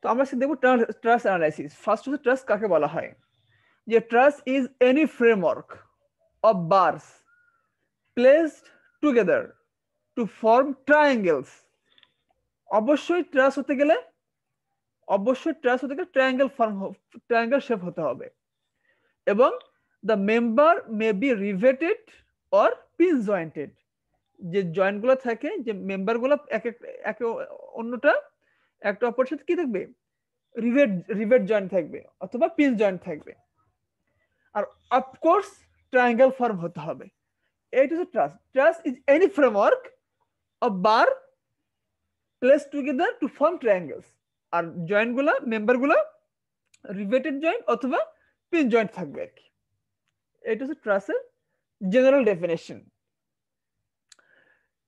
তো আমরা দেখবো ট্রাস অ্যানালাইসিস। ফার্স্ট হচ্ছে ট্রাস কাকে বলা হয়, যে truss is any framework of bars placed together to form triangles. অবশ্যই ট্রাস হতে গেলে ট্রায়াঙ্গেল শেপ হতে হবে, এবং the member may be riveted or pin jointed. যে জয়েন্ট গুলো থাকে, যে মেম্বার গুলো একে অন্যটা একটা অপরের সাথে কি থাকবে, রিভেট জয়েন্ট থাকবে অথবা পিন জয়েন্ট থাকবে, আর অফকোর্স ট্রায়াঙ্গেল ফর্ম হতে হবে। এইটা হচ্ছে truss. Truss is any framework of bar place together to form triangles. আর জয়েন্ট গুলা, মেম্বার গুলা রিভেটেড জয়েন্ট অথবা পিন জয়েন্ট থাকবে আর কি। এটা হচ্ছে ট্রাসের জেনারেল ডেফিনেশন।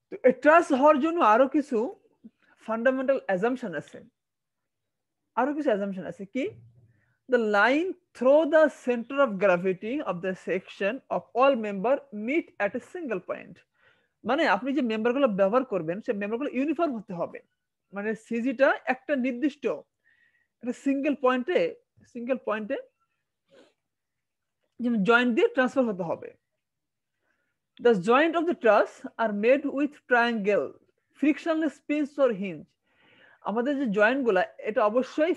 তো এই ট্রাস হওয়ার জন্য আরো কিছু ফান্ডামেন্টাল অ্যাজাম্পশন আছে। কি, the line through the center of gravity of the section of all member meet at a single point। মানে আপনি যে মেম্বারগুলো ব্যবহার করবেন সেই মেম্বারগুলো ইউনিফর্ম হতে হবে, মানে সিজিটা একটা নির্দিষ্ট একটা সিঙ্গেল পয়েন্টে জয়েন্ট দিয়ে ট্রান্সফার হতে হবে। The joint of the truss are made with triangle frictionless pins or hinge। আমাদের যে জয়েন্ট গুলা এটা অবশ্যই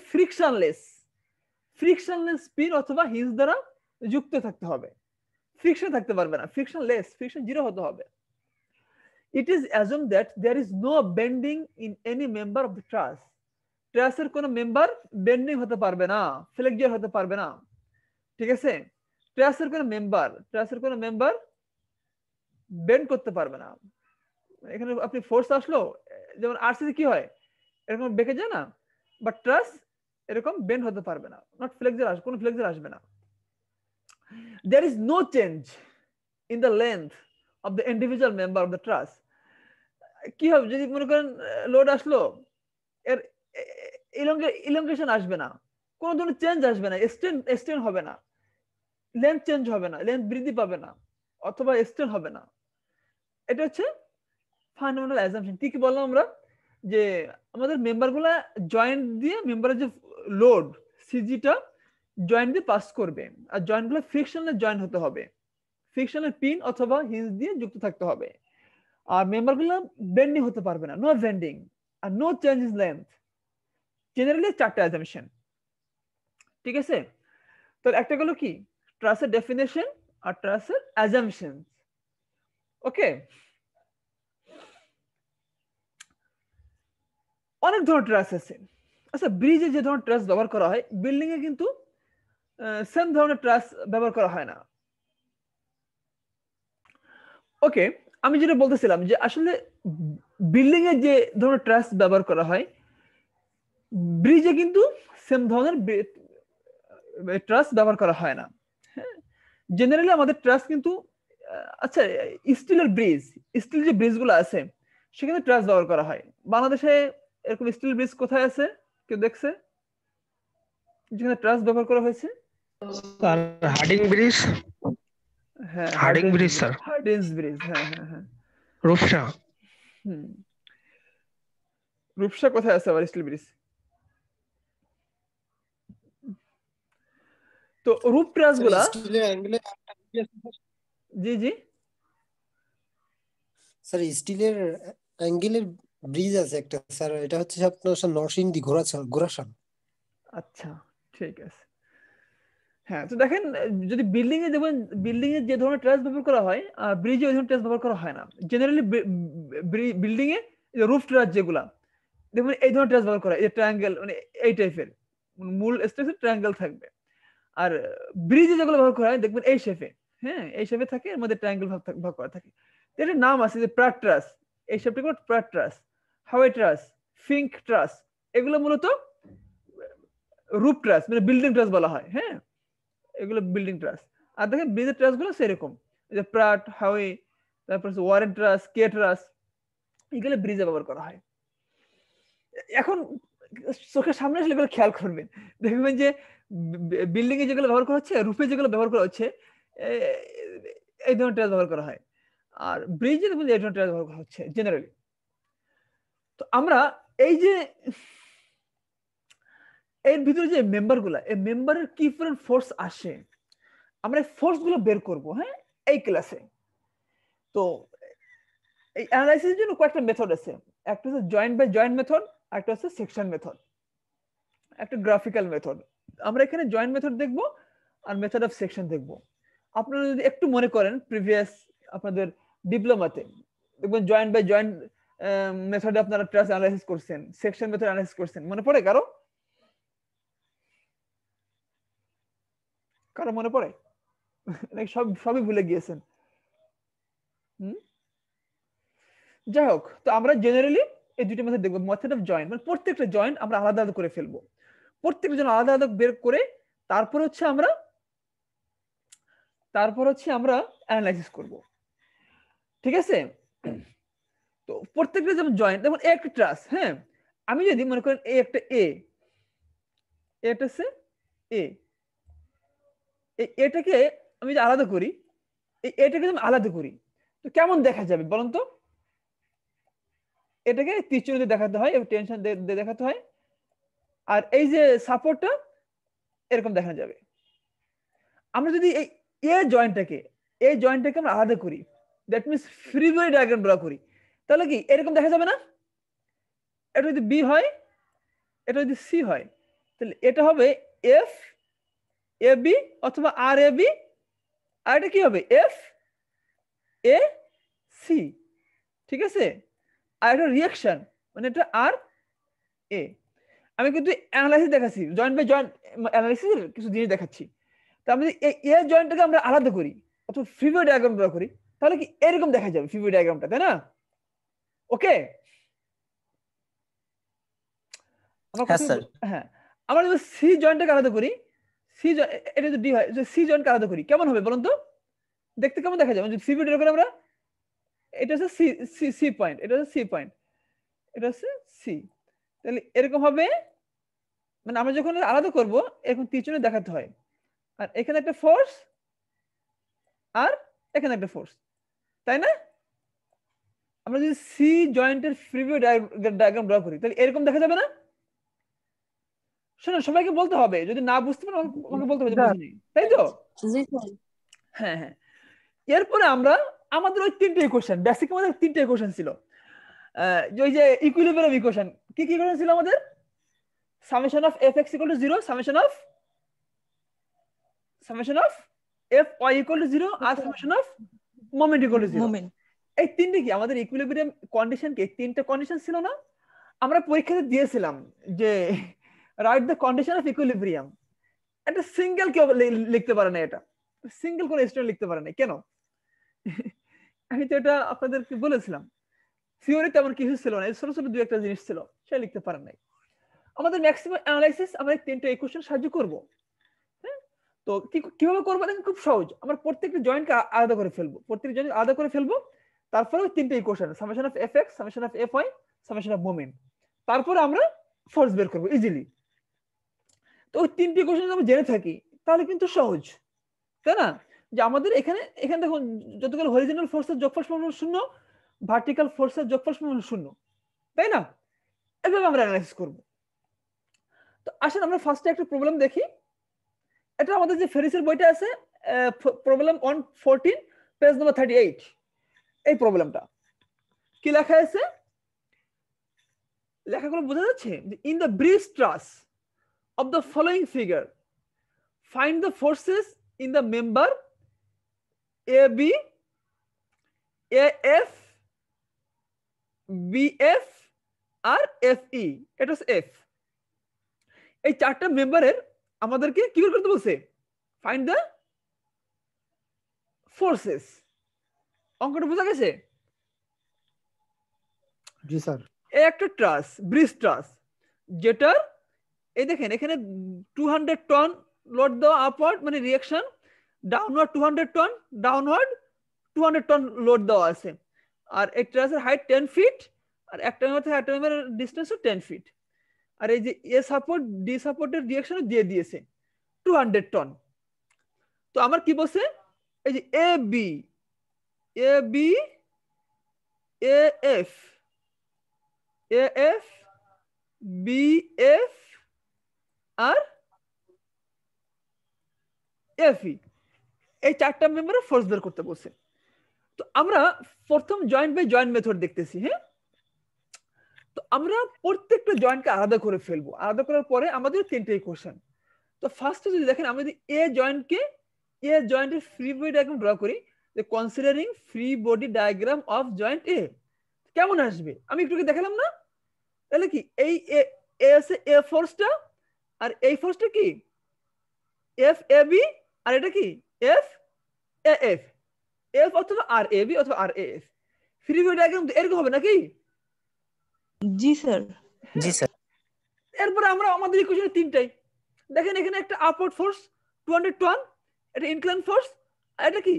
ফ্রিকশনলেস পিন অথবা হিঞ্জ দ্বারা যুক্ত থাকতে হবে। ফ্রিকশন থাকতে পারবে না, ফ্রিকশন জিরো হতে হবে। It is assume that there is no bending in any member of the truss. ট্রাসের কোনো মেম্বার বেন্ডিং হতে পারবে না, ফ্লেক্সিবল হতে পারবে না, ঠিক আছে? ট্রাসের কোনো মেম্বার বেন্ড করতে পারবে না। এখানে আপনি ফোর্স আসলো, যেমন আরসিসি কি হয়, এরকম বেঁকে যায় না, বাট ট্রাস এরকম বেন্ড হতে পারবে না, নট ফ্লেক্সিবল, কোনো ফ্লেক্সিবল আসবে না। There is no change in the length of the individual member of the truss। কি হবে যদি মনে করেন লোড আসলো, এর ইলংগেশন আসবে না, কোনো ধরনের চেঞ্জ আসবে না, এক্সটেন্ড হবে না, লেন্থ চেঞ্জ হবে না, লেন্থ বৃদ্ধি পাবে না অথবা এক্সটেন্ড হবে না। এটা হচ্ছে ফান্ডামেন্টাল অ্যাজাম্পশন। কি বললাম আমরা, যে আমাদের মেম্বারগুলা জয়েন্ট দিয়ে, মেম্বারের যে লোড সিজিটা জয়েন্ট দিয়ে পাস করবে, আর জয়েন্টগুলো ফ্রিকশনাল জয়েন্ট হতে হবে, ফ্রিকশনাল পিন অথবা হিঞ্জ দিয়ে যুক্ত থাকতে হবে। আর মেম্বারগুলো বেন্ডিং হতে পারবে না, নো বেন্ডিং আর no change in length. Generally চারটা অ্যাজাম্পশন, ঠিক আছে? তো একটা গেল কি ট্রাসের ডেফিনেশন আর ট্রাসের অ্যাজাম্পশন। ওকে, অনেক ধরনের ট্রাস আছে। আচ্ছা, ব্রিজে যে ধরনের ট্রাস ব্যবহার করা হয়, বিল্ডিং এ কিন্তু সেম ধরনের ট্রাস ব্যবহার করা হয় না। ওকে, আমি যেটা বলতেছিলাম যে আসলে বিল্ডিং এ যে ধরনের ট্রাস ব্যবহার করা হয়, ব্রিজে কিন্তু সেম ধরনের ট্রাস ব্যবহার করা হয় না। হ্যাঁ, জেনারেলি আমাদের ট্রাস কিন্তু আচ্ছা, স্টিল যে ব্রিজগুলো আছে সেখানে ট্রাস ব্যবহার করা হয়। বাংলাদেশে এরকম স্টিল ব্রিজ কোথায় আছে, কেউ দেখছে যেখানে ট্রাস ব্যবহার করা হয়েছে? Sir Hardinge bridge. হ্যাঁ, Hardinge bridge sir. Hardinge bridge, হ্যাঁ হ্যাঁ হ্যাঁ। রূপসা। হুম, রূপসা কোথায় আছে আবার স্টিল ব্রিজ? তো রূপ ট্রাস গুলা, জি জি স্যার স্টিলের অ্যাঙ্গেলের ব্রিজ আছে একটা স্যার, এটা হচ্ছে আপনার নরসিংদী ঘোড়াশাল। আচ্ছা, ঠিক আছে। হ্যাঁ, তো দেখেন, যদি বিল্ডিং এ দেখবেন, বিল্ডিং এ যে ধরনের ট্রাস ব্যবহার করা হয়, ব্রিজে ওই ধরনের ট্রাস ব্যবহার করা হয় না। জেনারেলি বিল্ডিং এ রুফ ট্রাস যেগুলা দেখবেন এই ধরনের ট্রাস ব্যবহার করা হয়, এই ট্রায়াঙ্গেল, মানে এই টাইপের মূল স্ট্রাকচার ট্রায়াঙ্গেল থাকবে। আর ব্রিজে যেগুলো ব্যবহার করা হয় দেখবেন এই শেপে, হ্যাঁ এই শেপে থাকে, এর মধ্যে ট্রায়াঙ্গেল ভাগ করা থাকে। এটার নাম আছে যে প্রাট ট্রাস, এই শেপটা হলো প্রাট ট্রাস, হাওয়াই ট্রাস, ফিঙ্ক ট্রাস। এগুলো মূলত রুফ ট্রাস, মানে বিল্ডিং ট্রাস বলা হয়। হ্যাঁ, এগুলো বিল্ডিং ট্রাস। আর দেখেন ব্রিজের ট্রাস গুলো সেরকম, যে প্রাট, হাওয়াই, তারপর ওয়ারেন ট্রাস, কে ট্রাস, এগুলো ব্রিজে ব্যবহার করা হয়। এখন চোখের সামনে আসলে এগুলো খেয়াল করবেন, দেখবেন যে বিল্ডিং এ যেগুলো ব্যবহার করা হচ্ছে, রুফে যেগুলো ব্যবহার করা হচ্ছে, এই ধরনের ট্রাস ব্যবহার করা হয়। আর ব্রিজে দেখবেন এই ধরনের ট্রাস ব্যবহার করা হচ্ছে জেনারেলি। তো আমরা এই যে এর ভিতরে যে মেম্বার গুলা, এই মেম্বারের কি পরিমাণ ফোর্স আসে, আমরা ফোর্স গুলো বের করব, হ্যাঁ, এই ক্লাসে। তো এই অ্যানালাইসিসের জন্য কয়েকটা মেথড আছে। একটা হচ্ছে জয়েন্ট বাই জয়েন্ট মেথড, একটা হচ্ছে সেকশন মেথড, একটা গ্রাফিক্যাল মেথড। আমরা এখানে জয়েন্ট মেথড দেখব আর মেথড অফ সেকশন দেখব। আপনারা যদি একটু মনে করেন প্রিভিয়াস আপনাদের ডিপ্লোমাতে দেখবেন জয়েন্ট বাই জয়েন্ট মেথডে আপনারা ট্রাস অ্যানালাইসিস করছেন, সেকশন মেথড অ্যানালাইসিস করছেন, মনে পড়ে কারো? কারো মনে পড়ে নাকি সবই ভুলে গিয়েছেন? যাই হোক, তো আমরা জেনারেলি এই দুটো মেথড দেখবো। মেথড অফ জয়েন্ট মানে প্রত্যেকটা জয়েন্ট আমরা আলাদা আলাদা করে ফেলবো, প্রত্যেকটা জয়েন্ট আলাদা আলাদা বের করে তারপর হচ্ছে আমরা অ্যানালাইসিস করব, ঠিক আছে? তো প্রত্যেকটা যেমন জয়েন্ট, যেমন একটা ট্রাস, হ্যাঁ, আমি যদি মনে করেন এই একটা এটা হচ্ছে এটাকে আমি যদি আলাদা করি, এটাকে যদি আলাদা করি, তো কেমন দেখা যাবে বলুন তো? এটাকে তীর দিয়ে দেখাতে হয় এবং টেনশন দিয়ে দেখাতে হয়, আর এই যে সাপোর্টটা এরকম দেখা যাবে। আমরা যদি এই জয়েন্টটাকে আমরা আলাদা করি, that means free body diagram draw করি, তাহলে কি এরকম দেখা যাবে না? এটা যদি বি হয়, এটা যদি সি হয়, তাহলে এটা হবে এফ এ বি অথবা আর এ বি, আর এটা কি হবে এফ এ সি, ঠিক আছে? আর এটা রিয়াকশন মানে এটা আর এ। আমি কিন্তু অ্যানালাইসিস দেখাচ্ছি, জয়েন্ট বাই জয়েন্ট অ্যানালাইসিসের কিছু জিনিস দেখাচ্ছি। তো আমরা যদি এই জয়েন্টটাকে আমরা আলাদা করি অথবা ফ্রি বডি ডায়াগ্রাম ড্র করি, তাহলে কি এরকম দেখা যাবে ফ্রি বডি ডায়াগ্রামটা, তাই না? ওকে, আমার কথা, হ্যাঁ। আমরা যদি সি জয়েন্টটাকে আলাদা করি, এটা যদি ডি হয়, সি জয়েন্টকে আলাদা করি কেমন হবে বলুন তো? দেখতে কেমন দেখা যাবে যদি সি বডি ড্র করি আমরা? এটা হচ্ছে সি সি সি পয়েন্ট, এটা হচ্ছে সি পয়েন্ট, এটা হচ্ছে সি, তাহলে এরকম হবে। মানে আমরা যখন আলাদা করব এরকম তীর দেখাতে হয়, আর এখানে একটা ফোর্স আর এখানে একটা ফোর্স, তাই না? আমরা যদি সি জয়েন্টের ফ্রি বডি ডায়াগ্রাম ড্র করি তাহলে এরকম দেখা যাবে না? শোনো, সবাইকে বলতে হবে, যদি না বুঝতে পারো আমাকে বলতে হবে যে বুঝিনি, তাই তো? হ্যাঁ হ্যাঁ। এরপরে আমরা আমাদের ওই তিনটে ইকুয়েশন, বেসিক আমাদের তিনটে ইকুয়েশন ছিল, ওই যে ইকুইলিব্রিয়াম ইকুয়েশন। কি কি ইকুয়েশন ছিল আমাদের? Summation of F X equal to 0, summation of F Y equal to 0, আর summation of moment equal to 0। এই তিনটে কি আমাদের ইকুইলিব্রিয়াম কন্ডিশন? কি তিনটা কন্ডিশন ছিল না? আমরা পরীক্ষাতে দিয়েছিলাম যে write the condition of equilibrium. এটা সিঙ্গেল কেউ লিখতে পারে না, এটা সিঙ্গেল কোন স্টুডেন্ট লিখতে পারে না, কেন? আমি তো এটা আপনাদেরকে বলেছিলাম, থিওরি তেমন কিছু ছিল না, ছোট ছোট দুই একটা জিনিস ছিল, সে লিখতে পারেন নাই। আমাদের ম্যাক্সিমাম অ্যানালাইসিস আমরা তিনটা ইকুয়েশন সাহায্য করব, হ্যাঁ। তো কিভাবে করবো দেখেন, খুব সহজ। আমরা প্রত্যেকটা জয়েন্টকে আলাদা করে ফেলবো, তারপরে ওই তিনটা equation, summation of F X, summation of F Y, summation of moment, তারপরে আমরা ফোর্স বের করবো ইজিলি। তো ওই তিনটি ইকুয়েশন আমরা জেনে থাকি তাহলে কিন্তু সহজ, তাই না? যে আমাদের এখানে দেখুন, যতগুলো হরিজন্টাল ফোর্সের যোগফল সমান 0, ভার্টিক্যাল ফোর্সের যোগফল সমান 0, তাই না? এভাবে আমরা অ্যানালাইসিস করব। তো আসেন আমরা ফার্স্টে একটা প্রবলেম দেখি। এটা আমাদের যে ফেরিসের বইটা আছে, প্রবলেম 114, পেজ নাম্বার 38। এই প্রবলেমটা কি লেখা আছে, লেখাগুলো বোঝা যাচ্ছে? In the bridge truss of the following figure find the forces in the member A B, F, BF আর এফ ই। এটা হচ্ছে এফ। এই চারটা মেম্বারের আমাদেরকে কি করতে বলছে? Find the forces. অঙ্কটা বোঝা গেছে? জি স্যার। এই একটা ট্রাস, ব্রিজ ট্রাস, যেটার এই দেখেন এখানে 200 টন লোড দেওয়া আপওয়ার্ড মানে reaction, downward 200 ton, downward 200 ton load দেওয়া আছে, আর এই ট্রাসের হাইট 10 ফিট, আর একটা মেম্বার থেকে একটা মেম্বারের ডিসটেন্সও 10 ফিট, আর এই যে এ সাপোর্ট ডি সাপোর্টের রিঅ্যাকশনও দিয়ে দিয়েছে 200 টন। তো আমার কি বলছে, এই যে A B A F B F আর এফই, এই চারটা মেম্বারের ফোর্স বের করতে বলছে। তো আমরা প্রথম জয়েন্ট বাই জয়েন্ট মেথড দেখতেছি। হ্যাঁ, তো আমরা প্রত্যেকটা জয়েন্টকে আলাদা করে ফেলবো। আলাদা করার পরে আমাদের তিনটে ইকুয়েশন। তো ফার্স্টে যদি দেখেন, আমরা যদি এ জয়েন্টের ফ্রি বডি ডায়াগ্রাম ড্র করি, যে considering free body diagram of joint A, কেমন আসবে আমি একটু দেখালাম না? তাহলে কি এই এ আছে এ ফোর্সটা, আর এই ফোর্সটা কি এফ এ বি, আর এটা কি এফ এ এফ, এফ অথবা আর এ বি অথবা R A F. Free body diagram এরকম হবে নাকি? জি স্যার। জি স্যার। এরপরে আমরা আমাদের ইকুয়েশন তিনটাই দেখেন, এখানে একটা আপওয়ার্ড ফোর্স 200 টন, এটা ইনক্লাইন ফোর্স, আর এটা কি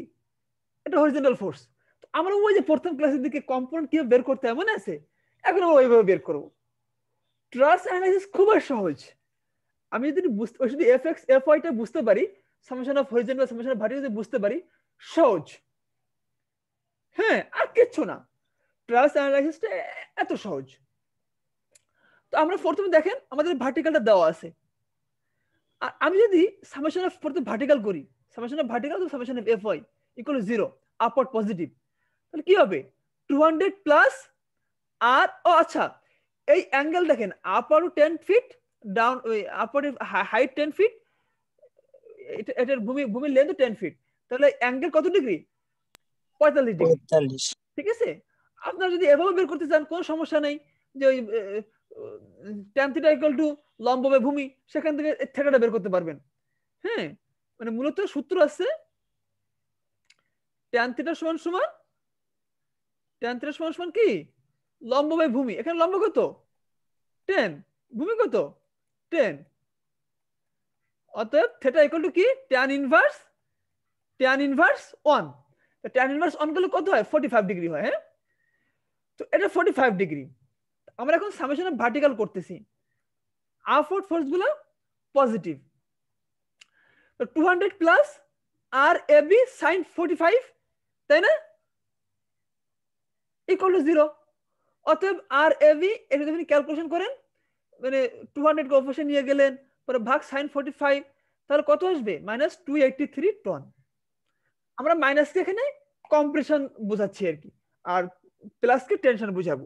এটা হরিজন্টাল ফোর্স। তো আমরা ওই যে প্রথম ক্লাসের দিকে কম্পোনেন্ট কিভাবে বের করতে হয় মনে আছে? এখন আমরা ওইভাবে বের করব। ট্রাস অ্যানালাইসিস খুবই সহজ। আমি যদি শুধু এফ এক্স এফ ওয়াইটা বুঝতে পারি, summation of horizontal summation of vertical যদি বুঝতে পারি, সহজ। হ্যাঁ, আর কিচ্ছু না, ট্রাস অ্যানালাইসিসটা এত সহজ। তো আমরা প্রথমে দেখেন আমাদের ভার্টিকালটা দেওয়া আছে, আর আমি যদি সামেশন অফ প্রথমে ভার্টিকাল করি, সামেশন অফ ভার্টিকাল তো summation of F Y equal to 0, upward positive, তাহলে কি হবে 200 প্লাস আর, ও আচ্ছা, এই অ্যাঙ্গেল দেখেন আপার 10 ফিট, ডাউন ওই আপার হাইট 10 ফিট, এটার ভূমির লেন্থ 10 ফিট, তাহলে অ্যাঙ্গেল কত ডিগ্রি? 45 ডিগ্রি। 45। ঠিক আছে, আপনারা যদি এভাবে বের করতে চান কোনো সমস্যা নেই, যে ওই tan থিটা ইকুয়াল টু লম্ব বাই ভূমি, সেখান থেকে থিটাটা বের করতে পারবেন। হ্যাঁ, মানে মূলত সূত্র আছে tan থিটা সমান সমান কি লম্ব বাই ভূমি। এখানে লম্ব কত 10, ভূমি কত 10, অতএব থিটা ইকুয়াল টু কি tan ইনভার্স 1। tan ইনভার্স 1 করলে কত হয় 45 ডিগ্রি হয়। হ্যাঁ, তো এটা 45 ডিগ্রি। আমরা এখন সামেশন অফ ভার্টিকাল করতেছি, আপওয়ার্ড ফোর্স গুলো পজিটিভ, তো 200 plus R A B sin 45, তাই না, ইকুয়াল টু 0। অতএব আর এ বি এটা যদি ক্যালকুলেশন করেন, মানে 200 কে অপশন নিয়ে গেলেন, পরে ভাগ sin 45, তাহলে কত আসবে -283 টন। আমরা মাইনাস কে এখানে কম্প্রেশন বোঝাচ্ছি আর কি, আর প্লাস কে টেনশন বুঝাবো।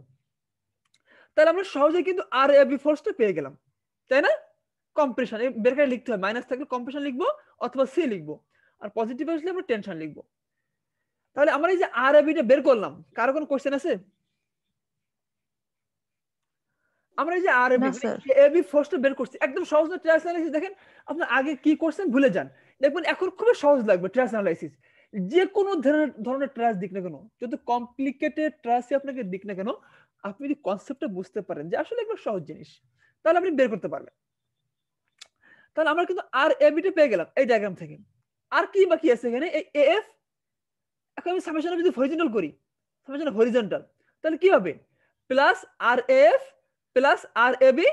তাহলে আমরা সহজে কিন্তু আর এ বি ফোর্সটা পেয়ে গেলাম, তাই না? কম্প্রেশন বের করে লিখতে হয়, মাইনাস থাকলে কম্প্রেশন লিখবো অথবা সি লিখবো, আর পজিটিভ আসলে আমরা টেনশন লিখবো। তাহলে আমরা এই যে আর এ বিটা বের করলাম, কারো কোনো কোশ্চেন আছে? আমরা এই যে আর এ বি ফোর্সটা বের করছি, একদম সহজ না ট্রাস অ্যানালাইসিস? দেখেন আপনি আগে কি করছেন ভুলে যান, দেখবেন এখন খুবই সহজ লাগবে ট্রাস অ্যানালাইসিস। যে কোনো ধরনের ট্রাস দিক না কেন, যত কমপ্লিকেটেড ট্রাসই আপনাকে দিক না কেন, আপনি যদি কনসেপ্টটা বুঝতে পারেন যে আসলে এগুলো সহজ জিনিস, তাহলে আপনি বের করতে পারবেন। তাহলে আমরা কিন্তু আর এ বিটা পেয়ে গেলাম এই ডায়াগ্রাম থেকে। আর কি বাকি আছে এখানে? এই এএফ। এখন আমি সামেশন যদি হরিজন্টাল করি, সামেশন হরিজন্টাল, তাহলে কি হবে plus R F plus R A B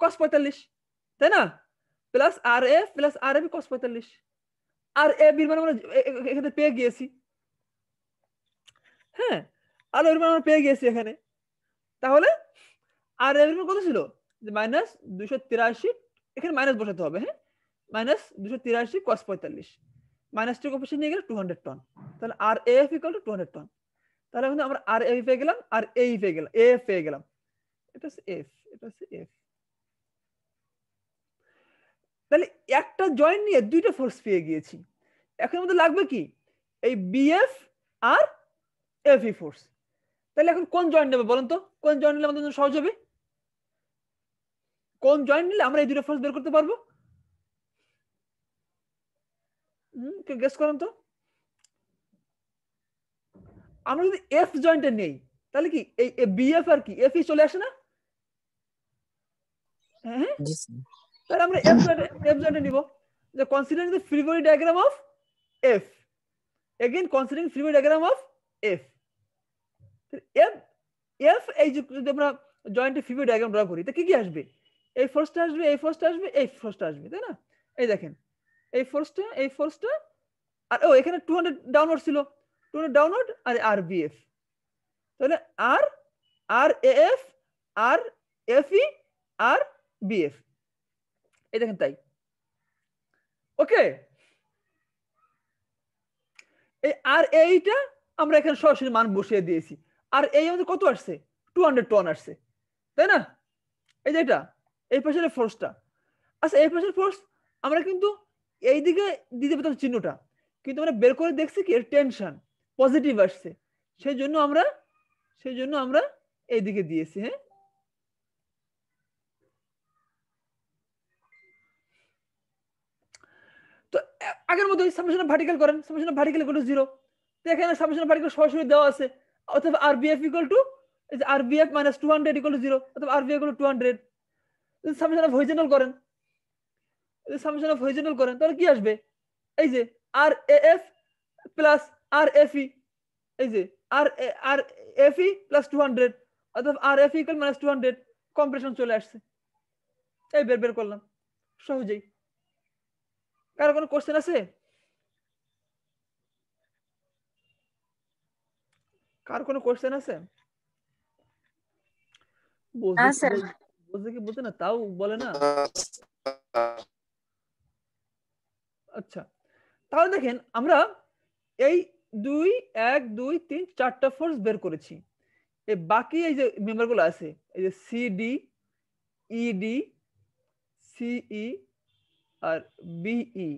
cos 45, তাই না? Plus R F plus R A B cos 45, আর এ বির মানে আমরা এখানে পেয়ে গিয়েছি। হ্যাঁ, আর এর মানে আমরা পেয়ে গিয়েছি এখানে। তাহলে আর এর মানে কত ছিল যে -283, এখানে মাইনাস বসাতে হবে। হ্যাঁ, -283 cos 45, মাইনাস টু অপশন নিয়ে গেলে 200 টন, তাহলে আর এফ ইকুয়াল টু 200 টন। তাহলে কিন্তু আমরা আর এ পেয়ে গেলাম, আর এই পেয়ে গেলাম, এফ পেয়ে গেলাম। এটা হচ্ছে এফ, এটা হচ্ছে এফ। তাহলে একটা জয়েন্ট নিয়ে দুইটা ফোর্স পেয়ে গিয়েছি। এখন আমাদের লাগবে কি এই বিএফ আর এফই ফোর্স। তাহলে এখন কোন জয়েন্ট নেবে বলেন তো? কোন জয়েন্ট নিলে আমাদের জন্য সহজ হবে? কোন জয়েন্ট নিলে আমরা এই দুটো ফোর্স বের করতে পারবো? গেস করেন তো। আমরা যদি এফ জয়েন্টে নেই, তাহলে কি এই বিএফ আর কি এফই চলে আসে না? হ্যাঁ, তাহলে আমরা এফ জয়েন্টে নিব, যে considering the free body diagram of F, again considering free body diagram of F. F F এই যে যদি আমরা জয়েন্টে ফ্রি বডি ডায়াগ্রাম ড্র করি, তা কি কি আসবে? এই ফোর্সটা আসবে, এই ফোর্সটা আসবে, এই ফোর্সটা আসবে, তাই না? এই দেখেন এই ফোর্সটা, আর ও এখানে 200 ডাউনওয়ার্ড ছিল, 200 ডাউনওয়ার্ড, আর আর বিএফ। তাহলে আর আর এএফ আর এফই আর বিএফ, এই দেখেন তাই। ওকে, এই আর এইটা আমরা এখানে সরাসরি মান বসিয়ে দিয়েছি। আর এই আমাদের কত আসছে? 200 টন আসছে, তাই না? এই যে এটা এই পাশের ফোর্সটা। আচ্ছা, এই পাশের ফোর্স আমরা কিন্তু এই দিকে দিতে পেতাম চিহ্নটা, কিন্তু আমরা বের করে দেখছি কি এর টেনশন পজিটিভ আসছে, সেই জন্য আমরা এই দিকে দিয়েছি। হ্যাঁ, তো আগের মতোই সামেশন অফ ভার্টিক্যাল করেন, summation of vertical equal to 0। তো এখানে সামেশন অফ ভার্টিক্যাল সরাসরি দেওয়া আছে, অথবা RBF equal to RBF minus 200 equal to 0, অথবা আরবিএফ ইকুয়াল টু 200। যদি সামেশন অফ হরিজন্টাল করেন, সামেশন অফ হরিজন্টাল করেন তাহলে কি আসবে? এই যে R AF plus R FE, এই যে আর এফই প্লাস 200, অথবা R F equal minus 200, compression চলে আসছে। এই বের করলাম সহজেই। কারো কোনো কোশ্চেন আছে? কার কোনো কোশ্চেন আছে? বুঝে না তাও বলে না। আচ্ছা, তাহলে দেখেন আমরা এই 2 1 2 3 4টা ফোর্স বের করেছি। এই বাকি এই যে মেম্বারগুলো আছে, এই যে সিডি ইডি সিই আর বিই,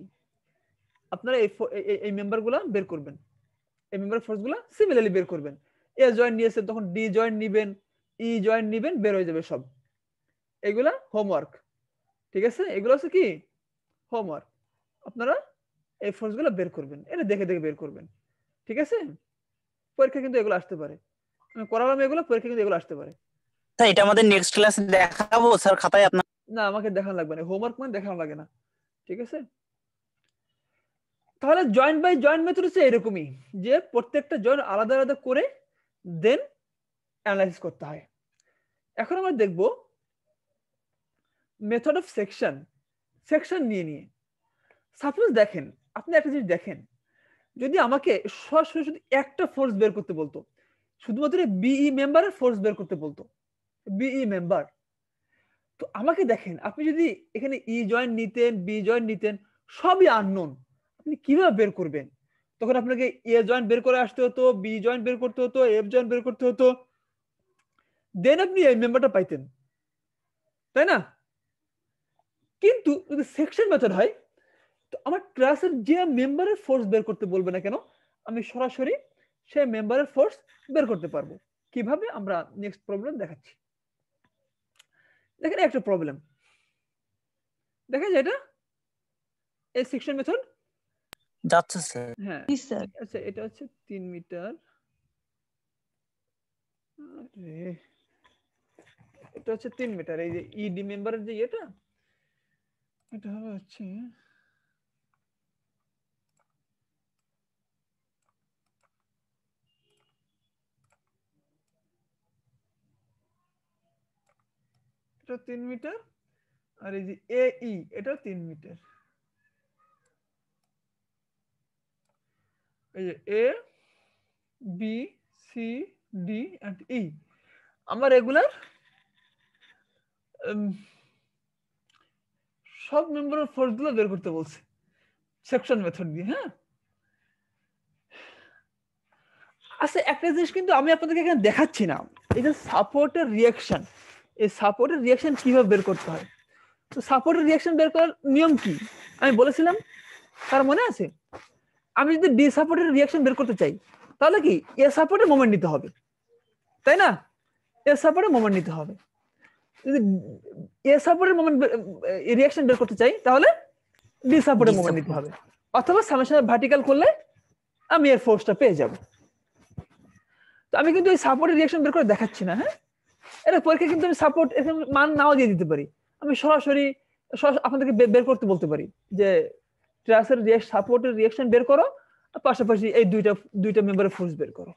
আপনারা এই মেম্বারগুলো বের করবেন, এই মেম্বার ফোর্সগুলো সিমিলারলি বের করবেন। এ জয়েন্ট নিয়েছেন তখন ডি জয়েন্ট নিবেন, ই জয়েন্ট নিবেন, বের হয়ে যাবে সব। এগুলা হোমওয়ার্ক, ঠিক আছে? এগুলো হচ্ছে কি হোমওয়ার্ক, আপনারা এই ফোর্সগুলো বের করবেন, এটা দেখে দেখে বের করবেন, ঠিক আছে? পরীক্ষা কিন্তু এগুলো আসতে পারে, আমি করালাম এগুলো, পরীক্ষা কিন্তু এগুলো আসতে পারে। স্যার এটা আমাদের নেক্সট ক্লাসে দেখাবো স্যার খাতায় আপনার? না, আমাকে দেখানো লাগবে না, হোমওয়ার্ক মানে দেখানো লাগে না, ঠিক আছে? তাহলে জয়েন্ট বাই জয়েন্ট মেথড হচ্ছে এরকমই, যে প্রত্যেকটা জয়েন্ট আলাদা আলাদা করে দেন অ্যানালাইসিস করতে হয়। এখন আমরা দেখব মেথড অফ সেকশন, সেকশন নিয়ে। সাপোজ দেখেন, আপনি একটা জিনিস দেখেন, যদি আমাকে সরাসরি শুধু একটা ফোর্স বের করতে বলতো, শুধুমাত্র বিই মেম্বারের ফোর্স বের করতে বলতো, বিই মেম্বার, তো আমাকে দেখেন আপনি যদি এখানে ই জয়েন্ট নিতেন, বি জয়েন্ট নিতেন, সবই আননোন, আপনি কিভাবে বের করবেন? তখন আপনাকে এ জয়েন্ট বের করে আসতে হতো, বি জয়েন্ট বের করতে হতো, এফ জয়েন্ট বের করতে হতো, দেন আপনি এই মেম্বারটা পাইতেন, তাই না? কিন্তু যদি সেকশন মেথড হয়, তো আমার ক্লাসের যে মেম্বারের ফোর্স বের করতে বলবে না কেন, আমি সরাসরি সেই মেম্বারের ফোর্স বের করতে পারবো। কিভাবে? আমরা নেক্সট প্রবলেম দেখাচ্ছি। দেখেন একটা প্রবলেম দেখেন, এটা এই সেকশন মেথড যাচ্ছে স্যার। হ্যাঁ, জি স্যার। আচ্ছা, এটা হচ্ছে 3 মিটার, এটা হচ্ছে 3 মিটার, এই যে ইডি মেম্বারের যে এটা হবে হচ্ছে এটা 3 মিটার, আর এই যে এই এটা 3 মিটার, এই যে A B C D and ই, আমার রেগুলার সব মেম্বারের ফোর্স গুলো বের করতে বলছে সেকশন মেথড দিয়ে। হ্যাঁ, আচ্ছা, একটা জিনিস কিন্তু আমি আপনাদেরকে এখানে দেখাচ্ছি না, এই যে সাপোর্টের রিঅ্যাকশন, এই সাপোর্টের রিঅ্যাকশন কিভাবে বের করতে হয়। তো সাপোর্টের রিঅ্যাকশন বের করার নিয়ম কি আমি বলেছিলাম, তার মনে আছে? আমি যদি ডি সাপোর্টের রিঅ্যাকশন বের করতে চাই, তাহলে কি এ সাপোর্টে মোমেন্ট নিতে হবে, তাই না? এ সাপোর্টে মোমেন্ট নিতে হবে। যদি এ সাপোর্টের মোমেন্ট রিঅ্যাকশন বের করতে চাই, তাহলে ডি সাপোর্টে মোমেন্ট নিতে হবে, অথবা সামেশন ভার্টিক্যাল করলে আমি এর ফোর্সটা পেয়ে যাব। তো আমি কিন্তু এই সাপোর্টের রিঅ্যাকশন বের করে দেখাচ্ছি না। হ্যাঁ, এটা পরীক্ষা কিন্তু আমি সাপোর্ট মান নাও দিয়ে দিতে পারি, আমি সরাসরি আপনাদেরকে বের করতে বলতে পারি যে ট্রাসের সাপোর্টের রিঅ্যাকশন বের করো, পাশাপাশি এই দুইটা মেম্বারের ফোর্স বের করো।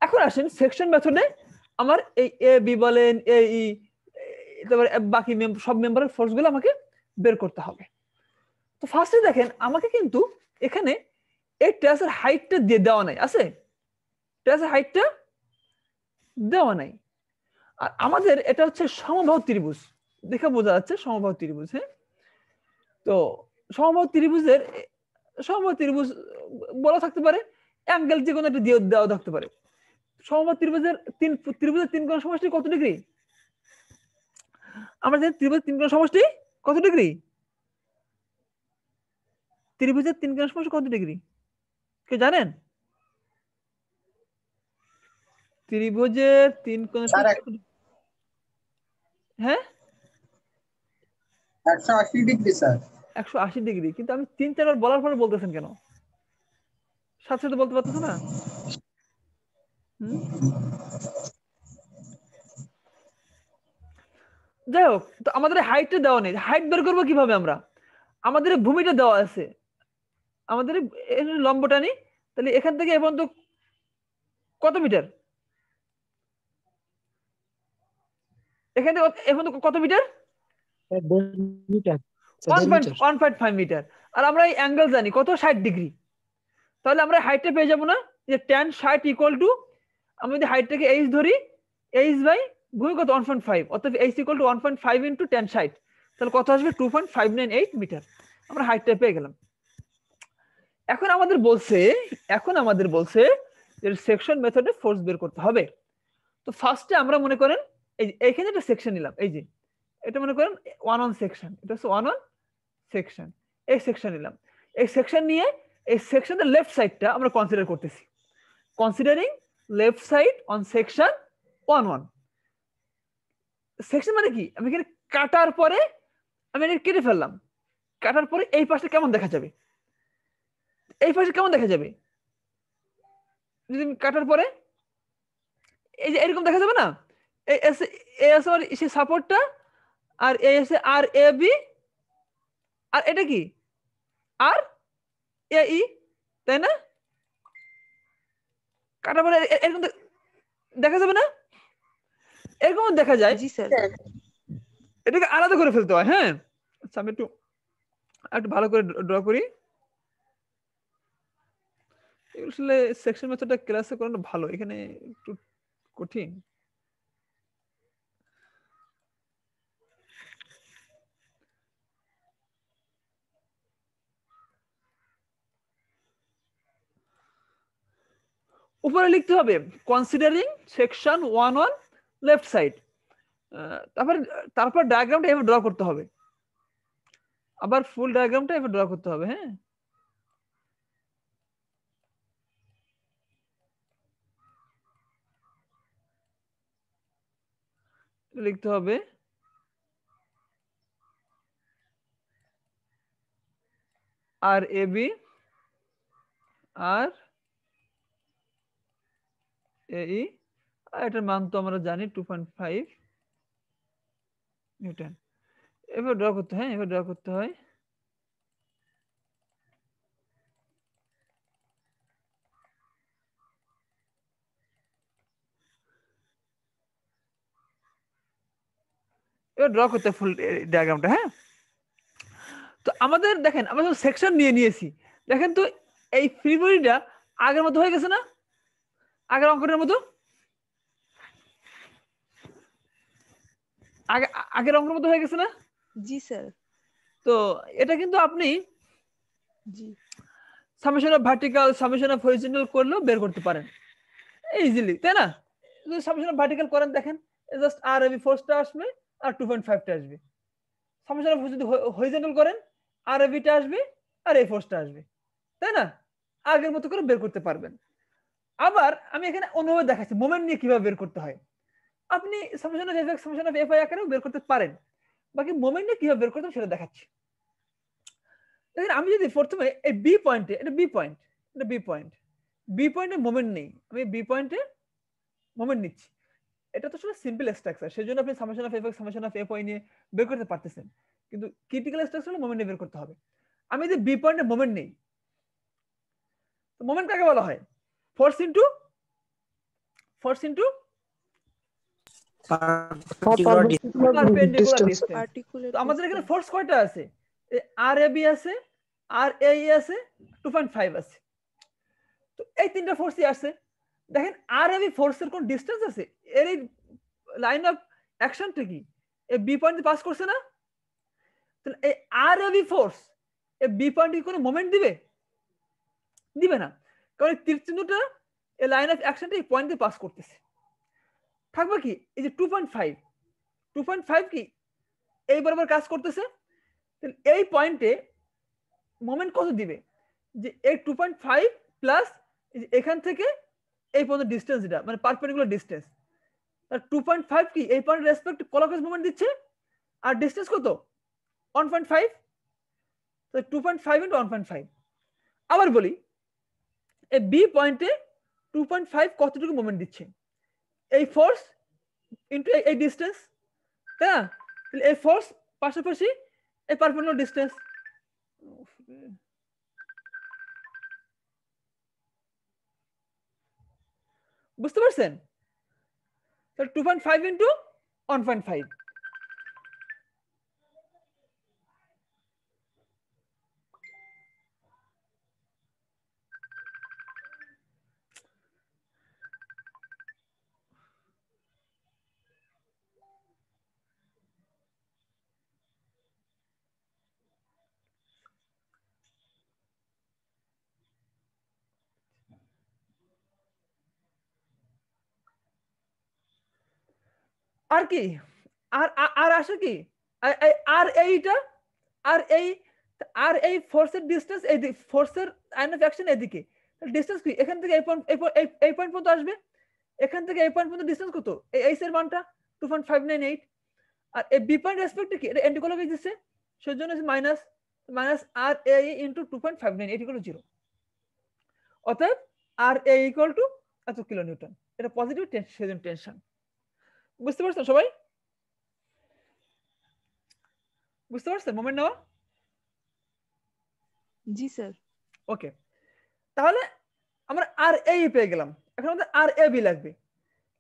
এখন আসেন সেকশন মেথডে, আমার এই এ বি বলেন, এ ই, তারপরে বাকি সব মেম্বারের ফোর্স গুলো আমাকে বের করতে হবে। তো ফার্স্টে দেখেন আমাকে কিন্তু এখানে এই ট্রাসের হাইটটা দিয়ে দেওয়া নাই, আছে ট্রাসের হাইটটা দেওয়া নাই, আর আমাদের এটা হচ্ছে সমবাহু ত্রিভুজ, দেখে বোঝা যাচ্ছে সমবাহু ত্রিভুজ। হ্যাঁ, তো সমবাহু ত্রিভুজ বলা থাকতে পারে, অ্যাঙ্গেল যে কোনো একটা দেওয়া থাকতে পারে। সমবাহু ত্রিভুজের তিন কোণ সমষ্টি কত ডিগ্রি? আমরা জানি ত্রিভুজের তিন কোণ সমষ্টি কত ডিগ্রি? ত্রিভুজের তিন কোণ সমষ্টি কত ডিগ্রি কে জানেন? ত্রিভুজের তিন কোণ সমষ্টি, হ্যাঁ 180 ডিগ্রি স্যার। 180 ডিগ্রি, কিন্তু আমি 3-4 বার বলার পরে বলতেছেন কেন? সাথে সাথে বলতে পারতেছ না? যাই হোক, তো আমাদের হাইটটা দেওয়া নেই, হাইট বের করবো কিভাবে আমরা? আমাদের ভূমিটা দেওয়া আছে, আমাদের লম্বটা নেই, তাহলে এখান থেকে এ পর্যন্ত কত মিটার? এখান থেকে এ পর্যন্ত কত মিটার? 1.5 মিটার। আর আমরা এই অ্যাঙ্গেল জানি কত, 60 ডিগ্রি। তাহলে আমরা হাইটটা পেয়ে যাবো না, যে tan 60 ইকুয়াল টু, আমি যদি হাইটটাকে h ধরি, h বাই ভূমি কত 1.5, অর্থাৎ h equal to 1.5 into tan 60, তাহলে কত আসবে 2.598 মিটার। আমরা হাইটটা পেয়ে গেলাম। এখন আমাদের বলছে যে সেকশন মেথডে ফোর্স বের করতে হবে। তো ফার্স্টে আমরা মনে করেন এইখানে একটা সেকশন নিলাম, এই যে এটা মনে করেন 1-on সেকশন, এটা হচ্ছে 1-on সেকশন। এই সেকশন নিলাম, এই সেকশন নিয়ে এই সেকশনের লেফট সাইডটা আমরা কনসিডার করতেছি, considering left side on section 1-1। Section মানে কি, আমি এখানে কাটার পরে আমি এটা কেটে ফেললাম, কাটার পরে এই পাশে কেমন দেখা যাবে, এই পাশে কেমন দেখা যাবে যদি আমি কাটার পরে এই যে এরকম দেখা যাবে না? এই এসে সেই সাপোর্টটা, আর এই এসে আর এ বি, আর এটা কি আর এ ই, তাই না? কাটার পরে এরকম দেখা যাবে না? এরকম দেখা যায়। জি স্যার। এটাকে আলাদা করে ফেলতে হয়। হ্যাঁ, আচ্ছা আমি একটু ভালো করে ড্র করি। আসলে সেকশন মেথডটা ক্লাসে করানো ভালো, এখানে একটু কঠিন। উপরে লিখতে হবে কনসিডারিং সেকশন 1-1 লেফট সাইড, তারপর ডায়াগ্রামটা এভাবে ড্র করতে হবে, আবার ফুল ডায়াগ্রামটা এভাবে ড্র করতে হবে। হ্যাঁ, লিখতে হবে আর এ বি আর এই, এটার মান তো আমরা জানি 2.5 নিউটন। এভাবে ড্র করতে হয়, এভাবে ড্র করতে হয়। এবার ড্র করতে ফুল ডায়াগ্রামটা। হ্যাঁ, তো আমাদের দেখেন আমরা সেকশন নিয়ে নিয়েছি, দেখেন তো এই ফ্রি বডিটা আগের মতো হয়ে গেছে না? আগের অঙ্কটার মতো, আগের অঙ্কের মতো হয়ে গেছে না? জি স্যার। তো এটা কিন্তু আপনি জি summation of vertical, summation of horizontal করলেও বের করতে পারেন ইজিলি, তাই না? যদি সামেশন অফ ভার্টিক্যাল করেন, দেখেন জাস্ট আর এবি ফোর্সটা আসবে আর 2.5টা আসবে। সামেশন অফ যদি হরিজন্টাল করেন, আর এবিটা আসবে আর এই ফোর্সটা আসবে, তাই না? আগের মতো করে বের করতে পারবেন। আবার আমি এখানে অন্যভাবে দেখাচ্ছি মোমেন্ট নিয়ে কিভাবে বের করতে হয়। আপনি summation of F summation of F I আকারেও বের করতে পারেন, বাকি মোমেন্ট নিয়ে কিভাবে বের করতে হয় সেটা দেখাচ্ছি। দেখেন আমি যদি প্রথমে এই বি পয়েন্টে, এটা বি পয়েন্ট, এটা বি পয়েন্ট, বি পয়েন্টে মোমেন্ট নেই, আমি বি পয়েন্টে মোমেন্ট নিচ্ছি। এটা তো আসলে সিম্পল স্ট্রাকচার, সেজন্য আপনি summation of F X summation of F Y নিয়ে বের করতে পারতেছেন, কিন্তু ক্রিটিক্যাল স্ট্রাকচার হলে মোমেন্ট নিয়ে বের করতে হবে। আমি যদি বি পয়েন্টে মোমেন্ট নেই, তো মোমেন্ট কাকে বলা হয়? Force into perpendicular distance. তো আমাদের এখানে ফোর্স কয়টা আছে? আর এ বি আছে, আর এ ই আছে, 2.5 আছে। তো এই তিনটা ফোর্সই আছে। দেখেন আর এ বি ফোর্সের কোন ডিসটেন্স আছে? এর এই লাইন অফ অ্যাকশনটা কি? এই বি পয়েন্ট পাস করছে না, তাহলে এই আর এ বি ফোর্স এই বি পয়েন্টে কোনো মোমেন্ট দিবে? দিবে না, কারণ এই তীর চিহ্নটা এই লাইন অফ অ্যাকশনটা এই পয়েন্টে পাস করতেছে। থাকবে কি এই যে 2.5 কি এই বরাবর কাজ করতেছে, তাহলে এই পয়েন্টে মোমেন্ট কত দিবে? যে এই 2.5 প্লাস এখান থেকে এই পর্যন্ত ডিসটেন্স, এটা মানে পারপেন্ডিকুলার ডিসটেন্স, তার 2.5 কি এই পয়েন্ট রেসপেক্ট ক্লকওয়াইজ মোমেন্ট দিচ্ছে, আর ডিসটেন্স কত 1.5, তো 2.5 ইনটু 1.5। আবার বলি এই বি পয়েন্টে 2.5 কতটুকু মোমেন্ট দিচ্ছে? এই ফোর্স ইনটু এই ডিসটেন্স, তাই না? তাহলে এই ফোর্স পাশাপাশি এই পারপেন্ডিকুলার ডিসটেন্স, বুঝতে পারছেন? তাহলে 2.5 ইনটু 1.5, আর কি আর আর আসে কি আর এইটা আর এই ফোর্সের ডিসটেন্স, এই ফোর্সের লাইন অফ অ্যাকশন এদিকে, ডিসটেন্স কি এখান থেকে এই পয়েন্ট পর্যন্ত আসবে, এখান থেকে এই পয়েন্ট পর্যন্ত ডিসটেন্স কত? এই এর মানটা 2.598, আর এই বি পয়েন্ট রেসপেক্টে কি এটা অ্যান্টিক্লকওয়াইজ দিচ্ছে, সেজন্য minus R A into 2.598 equal to 0। অতএব আর এ ইকুয়াল টু এত কিলো নিউটন, এটা পজিটিভ সেজন্য টেনশন। বুঝতে পারছেন সবাই? বুঝতে পারছেন মোমেন্ট নেওয়া? জি স্যার। ওকে, তাহলে আমরা আর এ পেয়ে গেলাম, এখন আমাদের আর এ বি লাগবে।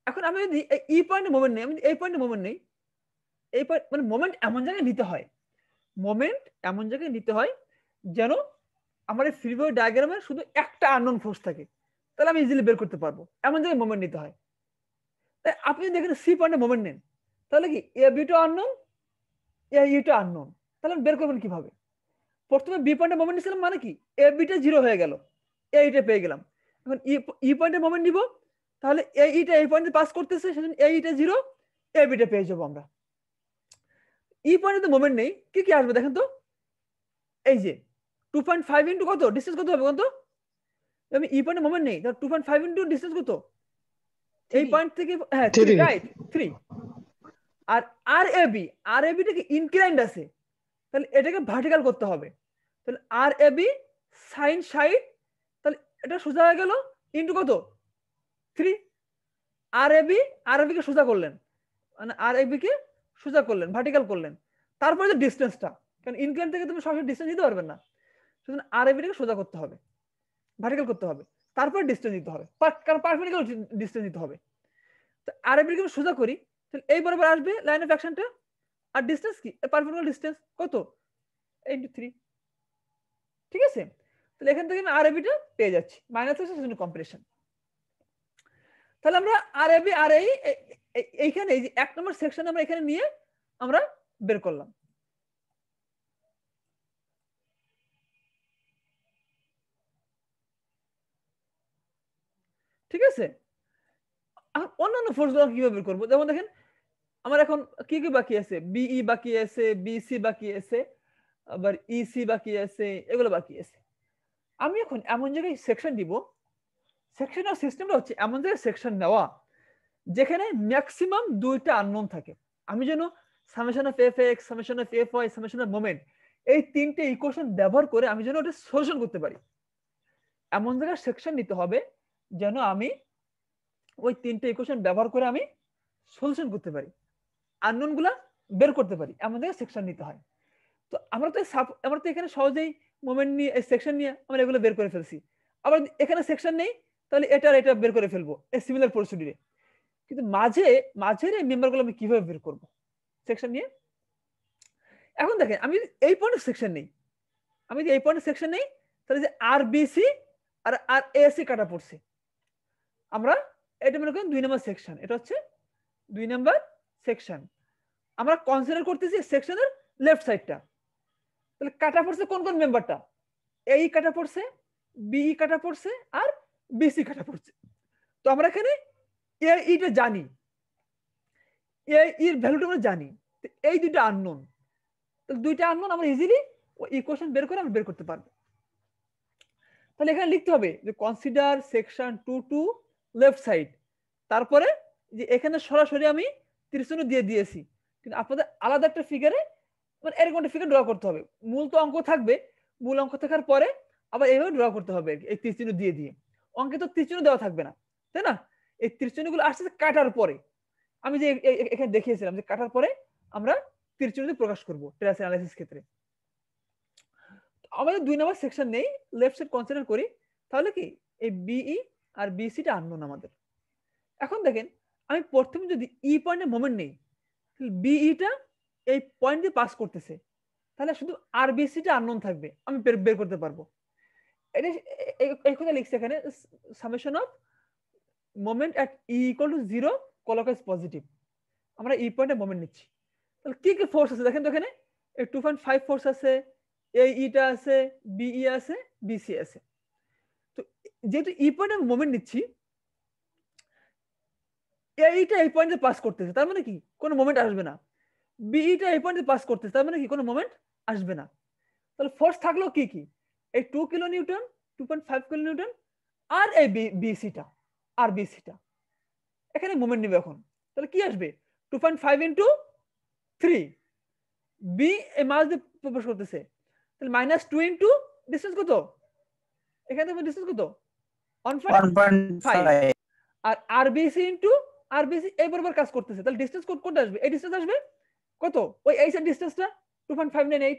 এখন আমি যদি এই পয়েন্টে মোমেন্ট নেই, আমি এই পয়েন্টে মোমেন্ট নেই, এই পয়েন্ট মানে মোমেন্ট এমন জায়গায় নিতে হয়, মোমেন্ট এমন জায়গায় নিতে হয় যেন আমার এই ফ্রি বডি ডায়াগ্রামে শুধু একটা আননোন ফোর্স থাকে, তাহলে আমি ইজিলি বের করতে পারবো। এমন জায়গায় মোমেন্ট নিতে হয়। তাই আপনি যদি এখানে সি পয়েন্টে মোমেন্ট নেন, তাহলে কি এ বিটা আননোন, এ ইটা আননোন, তাহলে বের করবেন কিভাবে? প্রথমে বি পয়েন্টে মোমেন্ট নিছিলাম, মানে কি এ বিটা 0 হয়ে গেল, এ ইটা পেয়ে গেলাম। এখন ই পয়েন্টে মোমেন্ট নিব, তাহলে এ ইটা এই পয়েন্টে পাস করতেছে, সেজন্য এ ইটা 0, এ বিটা পেয়ে যাবো আমরা। ই পয়েন্টে মোমেন্ট নেই, কি কি আসবে দেখেন তো? এই যে 2.5 ইনটু কত ডিসটেন্স কত হবে কত? আমি ই পয়েন্টে মোমেন্ট নেই, তাহলে 2.5 ইনটু ডিসটেন্স কত? এই পয়েন্ট থেকে হ্যাঁ 3, রাইট 3। আর আর এ বিটা কি ইনক্লাইন্ড আছে, তাহলে এটাকে ভার্টিক্যাল করতে হবে। তাহলে আর এ বি সাইন 60, তাহলে এটা সোজা হয়ে গেল ইনটু কত 3। আর এ বি কে সোজা করলেন, মানে আর এ বি কে সোজা করলেন, ভার্টিক্যাল করলেন, তারপরে যে ডিসটেন্সটা, কারণ ইনক্লাইন থেকে তুমি সরাসরি ডিসটেন্স দিতে পারবে না, সুতরাং আর এ বি কে সোজা করতে হবে, ভার্টিক্যাল করতে হবে, তারপর ডিসটেন্স দিতে হবে, কারণ পারপেন্ডিকুলার ডিসটেন্স দিতে হবে। তো আর এ বি কে সোজা করি, তাহলে এই বরাবর আসবে লাইন অফ অ্যাকশনটা, আর ডিসটেন্স কি পারপেন্ডিকুলার ডিসটেন্স কত ইনটু 3, ঠিক আছে? তাহলে এখান থেকে আমি আর এ বিটা পেয়ে যাচ্ছি, মাইনাস আছে সেজন্য কম্প্রেশন। তাহলে আমরা আর এ বি আর এইখানে এই যে 1 নম্বর সেকশন আমরা এখানে নিয়ে আমরা বের করলাম। ঠিক আছে, অন্যান্য ফোর্স গুলো কিভাবে বের করবো? যেমন দেখেন আমার এখন কি কি বাকি আছে, বিই বাকি আছে, বিসি বাকি আছে, আবার ইসি বাকি আছে, এগুলো বাকি আছে। আমি এখন এমন জায়গায় সেকশন দিব, সেকশনের সিস্টেমটা হচ্ছে এমন জায়গায় সেকশন নেওয়া যেখানে ম্যাক্সিমাম 2টা আননোন থাকে। আমি যেন summation of F X, summation of F Y, summation of moment, এই 3টে ইকুয়েশন ব্যবহার করে আমি যেন ওটা সলিউশন করতে পারি। এমন জায়গায় সেকশন নিতে হবে যেন আমি ওই 3টে ইকুয়েশন ব্যবহার করে আমি সলিউশন করতে পারি, আননোন গুলা বের করতে পারি, এমন জায়গায় সেকশন নিতে হয়। তো আমরা তো এখানে সহজেই মোমেন্ট নিয়ে সেকশন নিয়ে আমরা এগুলো বের করে ফেলছি। আবার এখানে সেকশন নেই, তাহলে এটা বের করে ফেলবো এই সিমিলার প্রসিডিউরে। কিন্তু মাঝের এই মেম্বারগুলো আমি কিভাবে বের করব সেকশন নিয়ে? এখন দেখেন আমি এই পয়েন্ট সেকশন নেই, আমি যদি এই পয়েন্ট সেকশন নেই, তাহলে যে আর বিসি আর আর এসি কাটা পড়ছে, আমরা এটা মনে করেন 2 নম্বর সেকশন, এটা হচ্ছে 2 নম্বর সেকশন। আমরা কনসিডার করতেছি সেকশনের লেফট সাইডটা। তাহলে কাটা পড়ছে কোন কোন মেম্বারটা? এই কাটা পড়ছে, বিই কাটা পড়ছে, আর বিসি কাটা পড়ছে। তো আমরা এখানে এইটা জানি, এর ভ্যালুটা আমরা জানি। এই দুইটা আননোন, তাহলে দুইটা আননোন আমরা ইজিলি ইকুয়েশন বের করে আমরা বের করতে পারবো। তাহলে এখানে লিখতে হবে যে consider section 2 to left side, তারপরে যে এখানে সরাসরি আমি 30 চিহ্ন দিয়ে দিয়েছি, কিন্তু আপনাদের আলাদা একটা ফিগারে মানে এরকম একটা ফিগার ড্র করতে হবে। মূল তো অঙ্ক থাকবে, মূল অঙ্ক থাকার পরে আবার এইভাবে ড্র করতে হবে এই 30 চিহ্ন দিয়ে দিয়ে। অঙ্কে তো 30 চিহ্ন দেওয়া থাকবে না, তাই না? এই 30 চিহ্নগুলো আসছে কাটার পরে। আমি যে এখানে দেখিয়েছিলাম যে কাটার পরে আমরা 30 চিহ্ন দিয়ে প্রকাশ করব ট্রেস অ্যানালাইসিস ক্ষেত্রে। আমাদের 2 নম্বর সেকশন নেই, লেফট সাইড কনসিডার করি, তাহলে কি এই বিই আর বিসিটা আননোন আমাদের। এখন দেখেন আমি প্রথমে যদি ই পয়েন্টে মোমেন্ট নেই, বিইটা এই পয়েন্ট দিয়ে পাস করতেছে, তাহলে শুধু আর বিসিটা আননোন থাকবে, আমি বের করতে পারবো। এটা এই কথা লিখছে এখানে, summation of moment at E equal to 0 clockwise positive. আমরা ই পয়েন্টে মোমেন্ট নিচ্ছি। তাহলে কি কি ফোর্স আছে দেখেন তো, এখানে 2.5 ফোর্স আছে, এই ইটা আছে, বিই আছে, বিসি আছে। তো যেহেতু ই পয়েন্টে মোমেন্ট নিচ্ছি, এইটা এই পয়েন্টে পাস করতেছে, তার মানে কি কোনো মোমেন্ট আসবে না। বিইটা এই পয়েন্টে পাস করতেছে, তার মানে কি কোনো মোমেন্ট আসবে না। তাহলে ফোর্স থাকলো কি কি, এই 2 কিলো নিউটন, 2.5 কিলো নিউটন, আর এই বিসিটা, আর বিসিটা এখানে মোমেন্ট নেবে এখন। তাহলে কি আসবে 2.5 ইন্টু 3, বি এই মাস দিয়ে প্রবেশ করতেছে, তাহলে -2 ইন্টু ডিসটেন্স কত, এখানে থেকে ডিসটেন্স কত 1.5, আর আরবিসি ইন্টু আরবিসি এই বরাবর কাজ করতেছে, তাহলে ডিসটেন্স কোনটা আসবে, এই ডিসটেন্স আসবে কত, ওই এই সাইড ডিসটেন্সটা 2.598।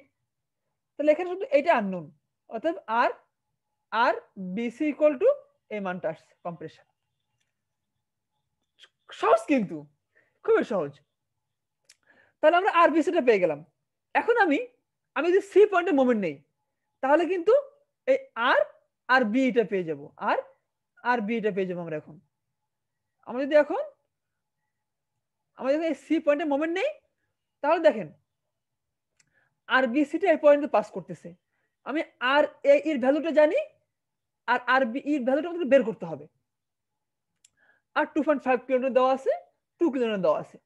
তাহলে এখানে শুধু এটা আননোন, অর্থাৎ আর আর বিসি ইকুয়াল টু এই মানটা আসছে কম্প্রেশন। সহজ, কিন্তু খুবই সহজ। তাহলে আমরা আর বিসিটা পেয়ে গেলাম। এখন আমি যদি সি পয়েন্টে মোমেন্ট নেই, তাহলে কিন্তু এই আর আর বিটা পেয়ে যাব, আর আর বিটা পেয়ে যাবো আমরা। এখন আমরা যদি এই সি পয়েন্টে মোমেন্ট নেই, তাহলে দেখেন আর বিসিটা এই পয়েন্টে পাস করতেছে, আমি আর এর ভ্যালুটা জানি, আর আর বি এর ভ্যালুটা আমাদের বের করতে হবে। আর 2.5 কিলোমিটার দেওয়া আছে, 2 কিলোমিটার দেওয়া আছে।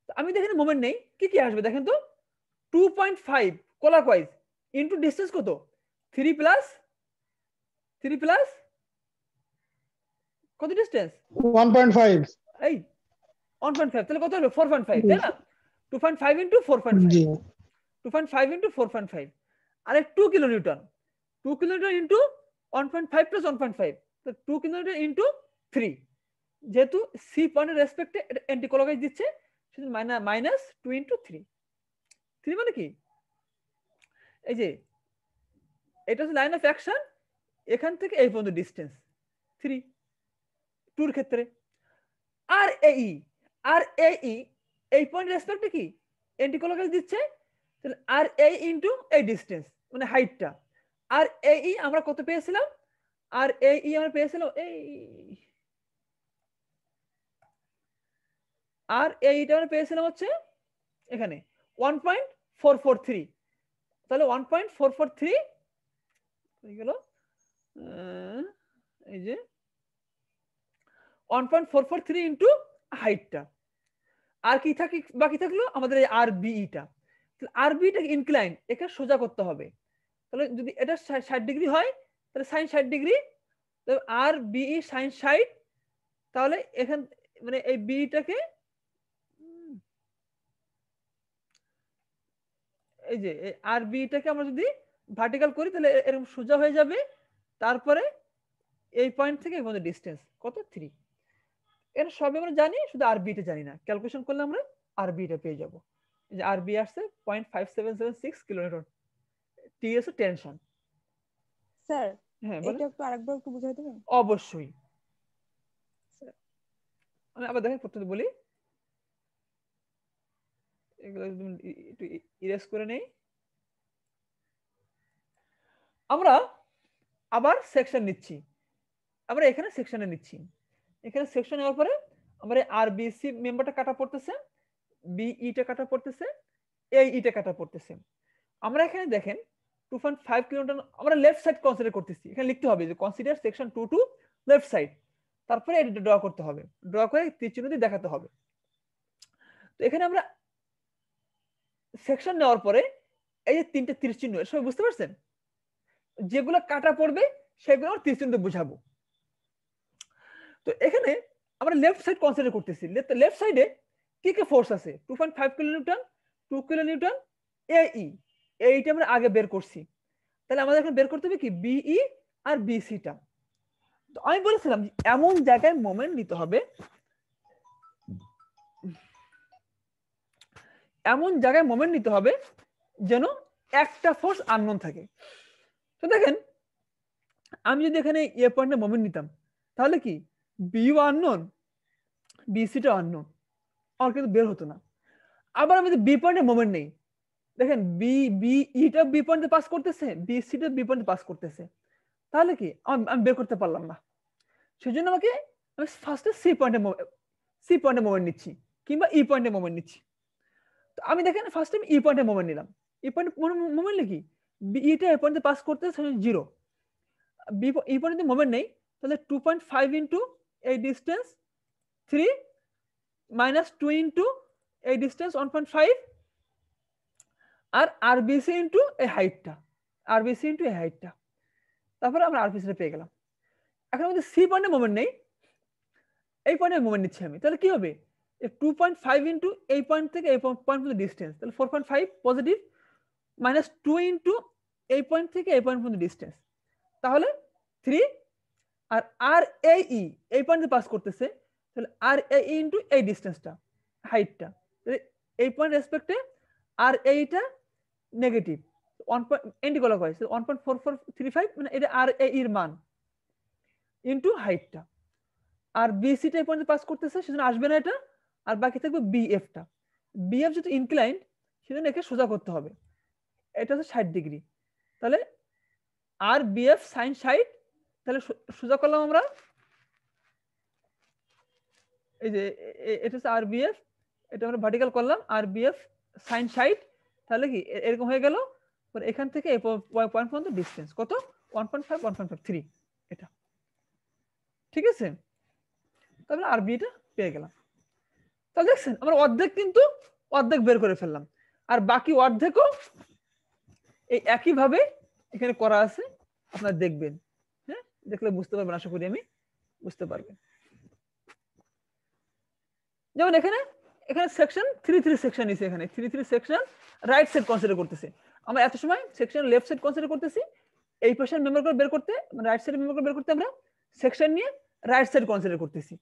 তো আমি দেখেন মোমেন্ট নেই, কি কি আসবে দেখেন তো, 2.5 ক্লকওয়াইজ ইনটু ডিসটেন্স কত, 3 প্লাস কত ডিসটেন্স 1.5 এই 1.5, তাহলে কত হলো 4.5, তাই না? 2.5 ইনটু 4.5, জি 2.5 ইনটু 4.5, আর 2 kilo Newton, 2 kilometre into 1.5 plus 1.5, তো 2 কিলোমিটার ইনটু 3। যেহেতু সি পয়েন্টের রেসপেক্টে এটা অ্যান্টি ক্লকওয়াইজ দিচ্ছে, সেজন্য -2 ইনটু 3। 3 মানে কি, এই যে এটা হচ্ছে লাইন অফ অ্যাকশন, এখান থেকে এই পর্যন্ত ডিসটেন্স 3 টুর ক্ষেত্রে। আর এই এই পয়েন্ট রেসপেক্টে কি অ্যান্টি ক্লকওয়াইজ দিচ্ছে, তাহলে আর এই ইনটু এই ডিসটেন্স মানে হাইটটা। আর এই আমরা কত পেয়েছিলাম, আর এই আমরা পেয়েছিলাম আর এইটা আমরা পেয়েছিলাম হচ্ছে এখানে 1.443, তাহলে 1.443 হয়ে গেল, এই যে 1.443 ইনটু হাইটটা। আর কি বাকি থাকলো আমাদের এই আর বিইটা, আর বিটা ইনক্লাইন, একে সোজা করতে হবে। তাহলে যদি এটা 60 ডিগ্রি হয়, তাহলে sin 60 ডিগ্রি, তাহলে আর বিই sin 60, তাহলে এখান মানে এই বিটাকে এই যে আর বিটাকে আমরা যদি ভার্টিক্যাল করি, তাহলে এরকম সোজা হয়ে যাবে। তারপরে এই পয়েন্ট থেকে আমাদের ডিসটেন্স কত 3, এর সবই আমরা জানি, শুধু আর বিটা জানি না। ক্যালকুলেশন করলে আমরা আর বিটা পেয়ে যাব। এই যে আর বি আসছে 0.5776 kilometre, T S tension. Sir হ্যাঁ এটা একটু আরেকবার একটু বুঝাই দেবেন? অবশ্যই। আমি আবার দেখেন প্রথমে বলি, এগুলো একটু ইরেজ করে নেই। আমরা আবার সেকশন নিচ্ছি, আমরা এখানে সেকশনে নিচ্ছি। এখানে সেকশন নেওয়ার পরে আমরা আর বিসি মেম্বারটা কাটা পড়তেছে, বি ইটা কাটা পড়তেছে, এই ইটা কাটা পড়তেছে। আমরা এখানে দেখেন 2.5 কিলোনিউটন আমরা লেফট সাইড কনসিডার করতেছি, এখানে লিখতে হবে যে consider section 2 to left side, তারপরে এটা ড্র করতে হবে, ড্র করে তীর চিহ্ন দিয়ে দেখাতে হবে। তো এখানে আমরা সেকশন নেওয়ার পরে এই যে তিনটে তীর চিহ্ন, সবাই বুঝতে পারছেন? যেগুলো কাটা পড়বে সেগুলো আমরা তীর চিহ্ন দিয়ে বুঝাবো। তো এখানে আমরা লেফট সাইড কনসিডার করতেছি, লেফট সাইডে কি কি ফোর্স আছে? 2.5 কিলোনিউটন, 2 কিলোনিউটন, এই এইটা আমরা আগে বের করছি, তাহলে আমাদের এখন বের করতে হবে কি বিই আর বিসিটা। তো আমি বলেছিলাম এমন জায়গায় মোমেন্ট নিতে হবে, এমন জায়গায় মোমেন্ট নিতে হবে যেন একটা ফোর্স আননোন থাকে। তো দেখেন আমি যদি এখানে এ পয়েন্টে মোমেন্ট নিতাম তাহলে কি বিও আননোন, বিসিটা আননোন, আর কিন্তু বের হতো না। আবার আমি যদি বি পয়েন্টে মোমেন্ট নেই, দেখেন ইটা বি পয়েন্টে পাস করতেছে, বিসিটা বি পয়েন্টে পাস করতেছে, তাহলে কি আমি বের করতে পারলাম না। সেজন্য আমি ফার্স্টে সি পয়েন্টে মোমেন্ট নিচ্ছি কিংবা ই পয়েন্টে মোমেন্ট নিচ্ছি। তো আমি দেখেন ফার্স্ট টাইম ই পয়েন্টে মোমেন্ট নিলাম, ই পয়েন্টে মোমেন্ট লিখি ইটা এ পয়েন্টে পাস করতেছে 0, বি ই পয়েন্টে মোমেন্ট নেই, তাহলে 2.5 ইনটু এই ডিসটেন্স 3 মাইনাস 2 ইনটু এই ডিসটেন্স 1.5 আর আরবিসি ইনটু এই হাইটটা, আরবিসি ইনটু এই হাইটটা, তারপরে আমরা আরবিসিটা পেয়ে গেলাম। এখন আমাদের সি পয়েন্টে মোমেন্ট নেই, এই পয়েন্টে মোমেন্ট নিচ্ছি আমি, তাহলে কি হবে 2.5 ইনটু এই পয়েন্ট থেকে এই পয়েন্ট পর্যন্ত ডিসটেন্স, তাহলে 4.5 পজিটিভ মাইনাস 2 ইনটু এই পয়েন্ট থেকে এই পয়েন্ট পর্যন্ত ডিসটেন্স, তাহলে 3 আর আর এই পয়েন্টে পাস করতেছে, তাহলে আর ইনটু এই ডিসটেন্সটা হাইটটা, তাহলে এই পয়েন্ট রেসপেক্টে আর এইটা নেগেটিভ 1 এন্টি ক্লকওয়াইজ 1.4435 মানে এটা আর এর মান ইনটু হাইটটা, আর বিসিটা এই পয়েন্টে পাস করতেছে সেজন্য আসবে না এটা, আর বাকি থাকবে বিএফটা। বিএফ যেহেতু ইনক্লাইন্ড সেজন্য একে সোজা করতে হবে, এটা হচ্ছে 60 ডিগ্রি, তাহলে আর বিএফ সাইন 60, তাহলে সোজা করলাম আমরা, এই যে এটা হচ্ছে আর বিএফ, এটা আমরা ভার্টিক্যাল করলাম আর বিএফ সাইন 60, তাহলে কি এরকম হয়ে গেল। এখান থেকে এই পয়েন্ট পর্যন্ত ডিসটেন্স কত 1.5 1.53 এটা, ঠিক আছে? তাহলে আর বিটা পেয়ে গেলাম। তাহলে দেখছেন আমরা অর্ধেক কিন্তু অর্ধেক বের করে ফেললাম, আর বাকি অর্ধেকও এই একই ভাবে এখানে করা আছে, আপনারা দেখবেন, হ্যাঁ দেখলে বুঝতে পারবেন, আশা করি আমি বুঝতে পারবেন। যেমন এখানে সেকশন 3 সেকশন নিছে, এখানে 3 সেকশন রাইট সাইড কনসিডার করতেছি, আমরা এত সময় সেকশন লেফট সাইড কনসিডার করতেছি, এই পাশের মেম্বার করে বের করতে মানে রাইট সাইড মেম্বার করে বের করতে আমরা সেকশন নিয়ে রাইট সাইড কনসিডার করতেছি।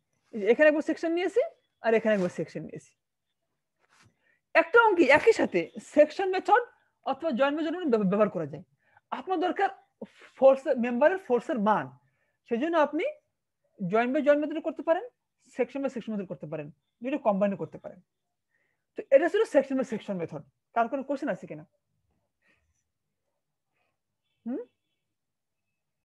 এখানে একবার সেকশন নিয়েছি আর এখানে একবার সেকশন নিয়েছি। একটা অঙ্কে একই সাথে সেকশন মেথড অথবা জয়েন্ট মেথড ব্যবহার করা যায়। আপনার দরকার ফোর্স মেম্বারের ফোর্সের মান, সেজন্য আপনি জয়েন্ট বাই জয়েন্ট মেথড করতে পারেন, সেকশন বাই সেকশন মেথড করতে পারেন, দুটো কম্বাইন করতে পারেন। তো এটা ছিল সেকশন বাই সেকশন মেথড। কার কোনো কোশ্চেন আছে কিনা?